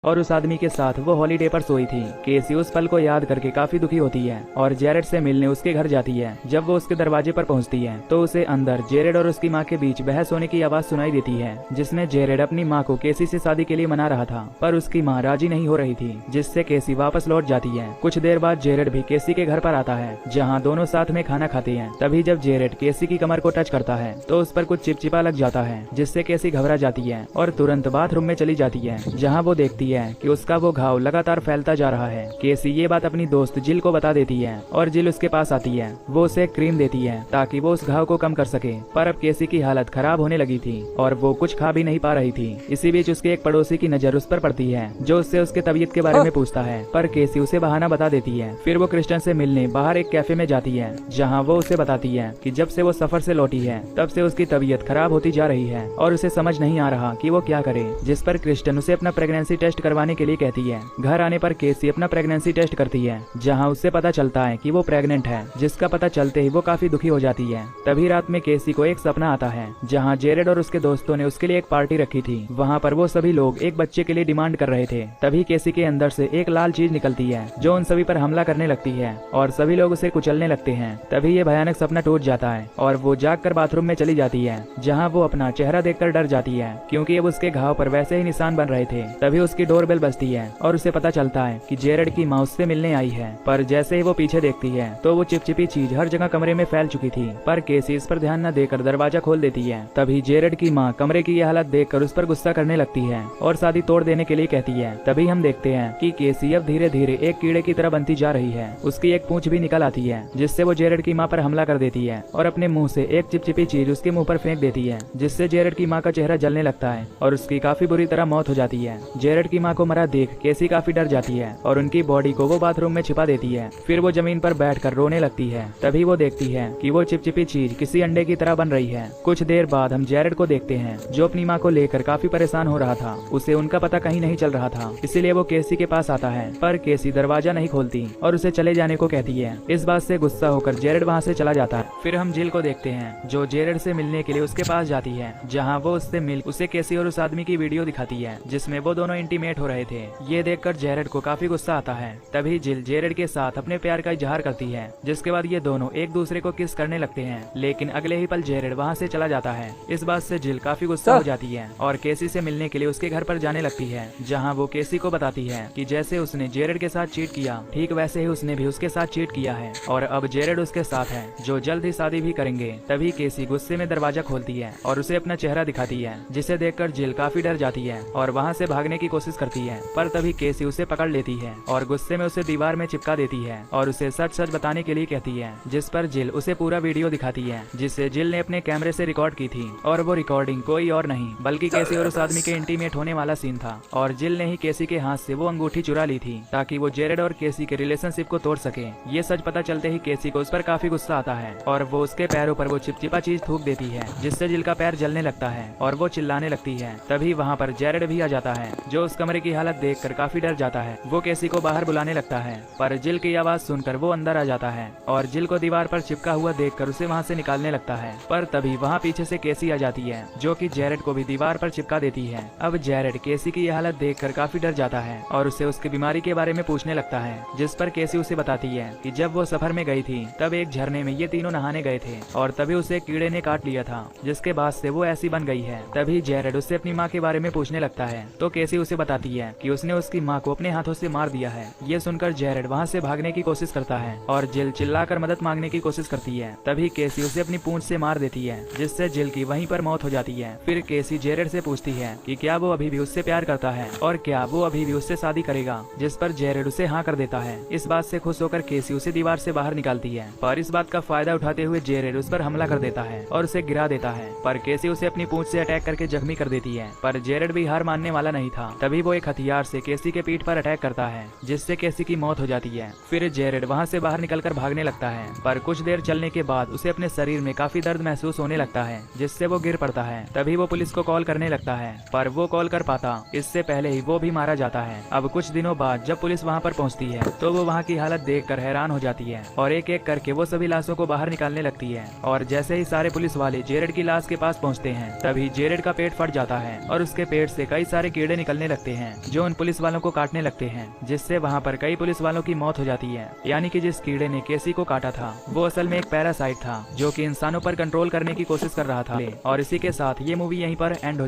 और उस आदमी के साथ वो हॉलीडे पर सोई थी। केसी उस पल को याद करके काफी दुखी होती है और जेरेड से मिलने उसके घर जाती है। जब वो उसके दरवाजे पर पहुंचती है तो उसे अंदर जेरेड और उसकी माँ के बीच बहस होने की आवाज सुनाई देती है, जिसमें जेरेड अपनी माँ को केसी से शादी के लिए मना रहा था, पर उसकी माँ राजी नहीं हो रही थी, जिससे केसी वापस लौट जाती है। कुछ देर बाद जेरेड भी केसी के घर पर आता है, जहाँ दोनों साथ में खाना खाते हैं। तभी जब जेरेड केसी की कमर को टच करता है तो उस पर कुछ चिपचिपा लग जाता है, जिससे केसी घबरा जाती है और तुरंत बाथरूम में चली जाती है, जहाँ वो देखती है कि उसका वो घाव लगातार फैलता जा रहा है। केसी ये बात अपनी दोस्त जिल को बता देती है और जिल उसके पास आती है। वो उसे क्रीम देती है ताकि वो उस घाव को कम कर सके, पर अब केसी की हालत खराब होने लगी थी और वो कुछ खा भी नहीं पा रही थी। इसी बीच उसके एक पड़ोसी की नजर उस पर पड़ती है, जो उससे उसके तबीयत के बारे में पूछता है, पर केसी उसे बहाना बता देती है। फिर वो क्रिस्टन से मिलने बाहर एक कैफे में जाती है, जहाँ वो उसे बताती है कि जब से वो सफर से लौटी है तब से उसकी तबीयत खराब होती जा रही है और उसे समझ नहीं आ रहा कि वो क्या करे। जिस पर क्रिस्टन उसे अपना प्रेगनेंसी टेस्ट करवाने के लिए कहती है। घर आने पर केसी अपना प्रेगनेंसी टेस्ट करती है, जहां उससे पता चलता है कि वो प्रेग्नेंट है, जिसका पता चलते ही वो काफी दुखी हो जाती है। तभी रात में केसी को एक सपना आता है, जहां जेरेड और उसके दोस्तों ने उसके लिए एक पार्टी रखी थी। वहां पर वो सभी लोग एक बच्चे के लिए डिमांड कर रहे थे। तभी केसी के अंदर से एक लाल चीज निकलती है, जो उन सभी पर हमला करने लगती है और सभी लोग उसे कुचलने लगते हैं। तभी ये भयानक सपना टूट जाता है और वो जागकर बाथरूम में चली जाती है, जहाँ वो अपना चेहरा देखकर डर जाती है, क्योंकि अब उसके घाव पर वैसे ही निशान बन रहे थे। तभी उसकी डोरबेल बजती है और उसे पता चलता है कि जेरेड की माँ उससे मिलने आई है, पर जैसे ही वो पीछे देखती है तो वो चिपचिपी चीज हर जगह कमरे में फैल चुकी थी। पर केसी इस पर ध्यान न देकर दरवाजा खोल देती है। तभी जेरेड की माँ कमरे की यह हालत देखकर उस पर गुस्सा करने लगती है और शादी तोड़ देने के लिए कहती है। तभी हम देखते हैं कि केसी अब धीरे धीरे एक कीड़े की तरह बनती जा रही है। उसकी एक पूंछ भी निकल आती है, जिससे वो जेरेड की माँ पर हमला कर देती है और अपने मुंह से एक चिपचिपी चीज उसके मुंह पर फेंक देती है, जिससे जेरेड की माँ का चेहरा जलने लगता है और उसकी काफी बुरी तरह मौत हो जाती है। जेरेड की माँ को मरा देख केसी काफी डर जाती है और उनकी बॉडी को वो बाथरूम में छिपा देती है। फिर वो जमीन पर बैठकर रोने लगती है। तभी वो देखती है कि वो चिपचिपी चीज किसी अंडे की तरह बन रही है। कुछ देर बाद हम जेरेड को देखते हैं, जो अपनी माँ को लेकर काफी परेशान हो रहा था। उसे उनका पता कहीं नहीं चल रहा था, इसीलिए वो केसी के पास आता है, पर केसी दरवाजा नहीं खोलती और उसे चले जाने को कहती है। इस बात से गुस्सा होकर जेरेड वहाँ से चला जाता है। फिर हम जिल को देखते हैं, जो जेरेड से मिलने के लिए उसके पास जाती है, जहाँ वो उससे मिल उसे केसी और उस आदमी की वीडियो दिखाती है, जिसमें वो दोनों इंटीमेट हो रहे थे। ये देखकर जेरेड को काफी गुस्सा आता है। तभी जिल जेरेड के साथ अपने प्यार का इजहार करती है, जिसके बाद ये दोनों एक दूसरे को किस करने लगते हैं। लेकिन अगले ही पल जेरेड वहाँ से चला जाता है। इस बात से जिल काफी गुस्सा हो जाती है और केसी से मिलने के लिए उसके घर पर जाने लगती है, जहाँ वो केसी को बताती है कि जैसे उसने जेरेड के साथ चीट किया, ठीक वैसे ही उसने भी उसके साथ चीट किया है और अब जेरेड उसके साथ है, जो जल्द ही शादी भी करेंगे। तभी केसी गुस्से में दरवाजा खोलती है और उसे अपना चेहरा दिखाती है, जिसे देखकर जिल काफी डर जाती है और वहाँ से भागने की कोशिश करती है, पर तभी केसी उसे पकड़ लेती है और गुस्से में उसे दीवार में चिपका देती है और उसे सच सच बताने के लिए कहती है, जिस पर जिल उसे पूरा वीडियो दिखाती है, जिसे जिल ने अपने कैमरे से रिकॉर्ड की थी। और वो रिकॉर्डिंग कोई और नहीं बल्कि केसी और उस आदमी के इंटीमेट होने वाला सीन था और जिल ने ही केसी के हाथ से वो अंगूठी चुरा ली थी, ताकि वो जेरेड और केसी के रिलेशनशिप को तोड़ सके। ये सच पता चलते ही केसी को उस पर काफी गुस्सा आता है और वो उसके पैरों पर वो चिपचिपा चीज थूक देती है, जिससे जिल का पैर जलने लगता है और वो चिल्लाने लगती है। तभी वहाँ पर जेरेड भी आ जाता है, जो उस कमरे की हालत देखकर काफी डर जाता है। वो केसी को बाहर बुलाने लगता है, पर जिल की आवाज सुनकर वो अंदर आ जाता है और जिल को दीवार पर चिपका हुआ देखकर उसे वहाँ से निकालने लगता है। पर तभी वहाँ पीछे से केसी आ जाती है, जो कि जेरेड को भी दीवार पर चिपका देती है। अब जेरेड केसी की यह हालत देखकर काफी डर जाता है और उसे उसकी बीमारी के बारे में पूछने लगता है, जिस पर केसी उसे बताती है कि जब वो सफर में गई थी तब एक झरने में ये तीनों नहाने गए थे और तभी उसे कीड़े ने काट लिया था, जिसके बाद से वो ऐसी बन गई है। तभी जेरेड उससे अपनी माँ के बारे में पूछने लगता है, तो केसी उसे बताती है कि उसने उसकी माँ को अपने हाथों से मार दिया है। ये सुनकर जेरेड वहाँ से भागने की कोशिश करता है और जिल चिल्लाकर मदद मांगने की कोशिश करती है। तभी केसी उसे अपनी पूंछ से मार देती है, जिससे जिल की वहीं पर मौत हो जाती है। फिर केसी जेरेड से पूछती है कि क्या वो अभी भी उससे प्यार करता है और क्या वो अभी भी उससे शादी करेगा, जिस पर जेरेड उसे हाँ कर देता है। इस बात से खुश होकर केसी उसे दीवार से बाहर निकालती है, पर इस बात का फायदा उठाते हुए जेरेड उस पर हमला कर देता है और उसे गिरा देता है। पर केसी उसे अपनी पूंछ से अटैक करके जख्मी कर देती है, पर जेरेड भी हार मानने वाला नहीं था। तभी वो एक हथियार से केसी के पीठ पर अटैक करता है, जिससे केसी की मौत हो जाती है। फिर जेरेड वहाँ से बाहर निकलकर भागने लगता है, पर कुछ देर चलने के बाद उसे अपने शरीर में काफी दर्द महसूस होने लगता है, जिससे वो गिर पड़ता है। तभी वो पुलिस को कॉल करने लगता है, पर वो कॉल कर पाता इससे पहले ही वो भी मारा जाता है। अब कुछ दिनों बाद जब पुलिस वहाँ पर पहुँचती है तो वो वहाँ की हालत देखकर हैरान हो जाती है और एक एक करके वो सभी लाशों को बाहर निकालने लगती है। और जैसे ही सारे पुलिस वाले जेरेड की लाश के पास पहुँचते हैं, तभी जेरेड का पेट फट जाता है और उसके पेट से कई सारे कीड़े निकलने लगते जाते हैं जो उन पुलिस वालों को काटने लगते हैं, जिससे वहाँ पर कई पुलिस वालों की मौत हो जाती है। यानी कि जिस कीड़े ने केसी को काटा था वो असल में एक पैरासाइट था जो कि इंसानों पर कंट्रोल करने की कोशिश कर रहा था। और इसी के साथ ये मूवी यहीं पर एंड हो